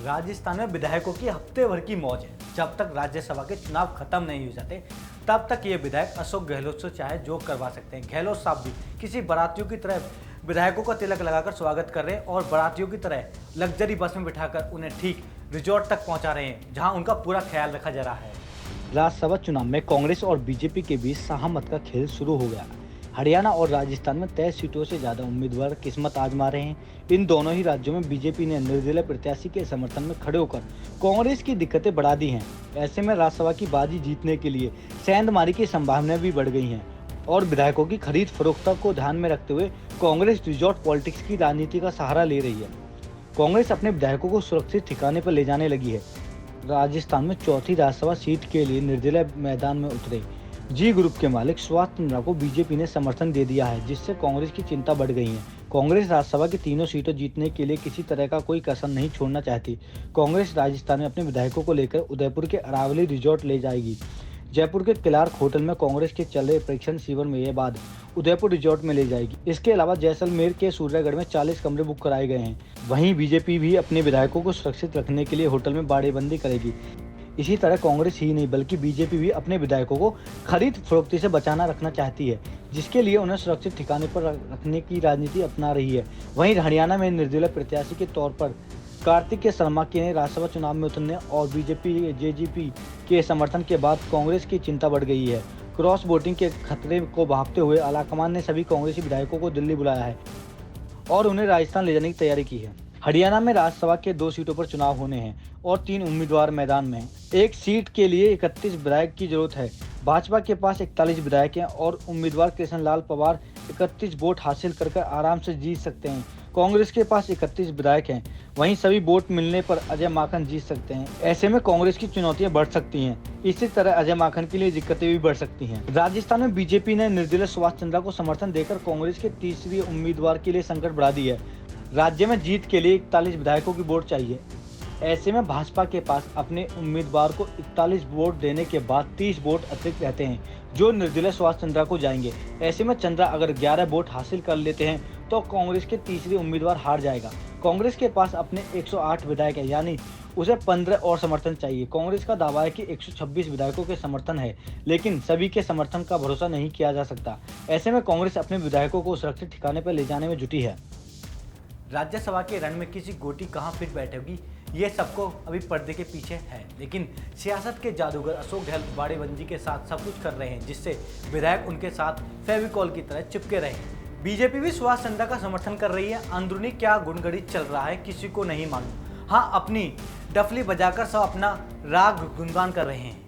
राजस्थान में विधायकों की हफ्ते भर की मौज है। जब तक राज्यसभा के चुनाव खत्म नहीं हो जाते तब तक ये विधायक अशोक गहलोत से चाहे जो करवा सकते हैं। गहलोत साहब भी किसी बारातियों की तरह विधायकों का तिलक लगाकर स्वागत कर रहे हैं और बारातियों की तरह लग्जरी बस में बिठाकर उन्हें ठीक रिजॉर्ट तक पहुंचा रहे हैं, जहां उनका पूरा ख्याल रखा जा रहा है। राज्यसभा चुनाव में कांग्रेस और बीजेपी के बीच शाहमत का खेल शुरू हो गया। हरियाणा और राजस्थान में 23 सीटों से ज्यादा उम्मीदवार किस्मत आजमा रहे हैं। इन दोनों ही राज्यों में बीजेपी ने निर्दलीय प्रत्याशी के समर्थन में खड़े होकर कांग्रेस की दिक्कतें बढ़ा दी हैं। ऐसे में राज्यसभा की बाजी जीतने के लिए सेंधमारी की संभावनाएं भी बढ़ गई हैं और विधायकों की खरीद फरोख्त को ध्यान में रखते हुए कांग्रेस रिजॉर्ट पॉलिटिक्स की राजनीति का सहारा ले रही है। कांग्रेस अपने विधायकों को सुरक्षित ठिकाने पर ले जाने लगी है। राजस्थान में चौथी राज्यसभा सीट के लिए निर्दलीय मैदान में उतरे जी ग्रुप के मालिक सुभाष चंद्रा को बीजेपी ने समर्थन दे दिया है, जिससे कांग्रेस की चिंता बढ़ गई है। कांग्रेस राज्यसभा की तीनों सीटों जीतने के लिए किसी तरह का कोई कसर नहीं छोड़ना चाहती। कांग्रेस राजस्थान में अपने विधायकों को लेकर उदयपुर के अरावली रिजॉर्ट ले जाएगी। जयपुर के क्लार्क होटल में कांग्रेस के चल रहे परीक्षण शिविर में ये बाद उदयपुर रिजॉर्ट में ले जाएगी। इसके अलावा जैसलमेर के सूर्यगढ़ में 40 कमरे बुक कराए गए हैं। वहीं बीजेपी भी अपने विधायकों को सुरक्षित रखने के लिए होटल में बाड़ेबंदी करेगी। इसी तरह कांग्रेस ही नहीं बल्कि बीजेपी भी अपने विधायकों को खरीद फरोख्ती से बचाना रखना चाहती है, जिसके लिए उन्हें सुरक्षित ठिकाने पर रखने की राजनीति अपना रही है। वहीं हरियाणा में निर्दलीय प्रत्याशी के तौर पर कार्तिकेय शर्मा के राज्यसभा चुनाव में उतरने और बीजेपी जेजेपी के समर्थन के बाद कांग्रेस की चिंता बढ़ गई है। क्रॉस वोटिंग के खतरे को भांपते हुए आलाकमान ने सभी कांग्रेसी विधायकों को दिल्ली बुलाया है और उन्हें राजस्थान ले जाने की तैयारी की है। हरियाणा में राज्यसभा के 2 सीटों पर चुनाव होने हैं और 3 उम्मीदवार मैदान में हैं। एक सीट के लिए 31 विधायक की जरूरत है। भाजपा के पास 41 विधायक हैं और उम्मीदवार कृष्णलाल पवार 31 वोट हासिल कर आराम से जीत सकते हैं। कांग्रेस के पास 31 विधायक हैं, वहीं सभी वोट मिलने पर अजय माकन जीत सकते हैं। ऐसे में कांग्रेस की चुनौतियां बढ़ सकती हैं। इसी तरह अजय माकन के लिए दिक्कतें भी बढ़ सकती हैं। राजस्थान में बीजेपी ने निर्दलीय सुभाष चंद्रा को समर्थन देकर कांग्रेस के तीसरी उम्मीदवार के लिए संकट बढ़ा दी है। राज्य में जीत के लिए 41 विधायकों की वोट चाहिए। ऐसे में भाजपा के पास अपने उम्मीदवार को 41 वोट देने के बाद 30 वोट अतिरिक्त रहते हैं, जो निर्दलीय सुभाष चंद्रा को जाएंगे। ऐसे में चंद्रा अगर 11 वोट हासिल कर लेते हैं तो कांग्रेस के तीसरी उम्मीदवार हार जाएगा। कांग्रेस के पास अपने 108 विधायक है, यानी उसे 15 और समर्थन चाहिए। कांग्रेस का दावा है कि 126 विधायकों के समर्थन है, लेकिन सभी के समर्थन का भरोसा नहीं किया जा सकता। ऐसे में कांग्रेस अपने विधायकों को सुरक्षित ठिकाने पर ले जाने में जुटी है। राज्यसभा के रण में किसी गोटी कहां फिट बैठेगी, ये सबको अभी पर्दे के पीछे है, लेकिन सियासत के जादूगर अशोक गहलोत बाड़ेबंदी के साथ सब कुछ कर रहे हैं, जिससे विधायक उनके साथ फेविकॉल की तरह चिपके रहे। बीजेपी भी सुभाष चंद्रा का समर्थन कर रही है। अंदरूनी क्या गुनगड़ी चल रहा है किसी को नहीं मालूम। हाँ, अपनी डफली बजाकर सब अपना राग गुनगान कर रहे हैं।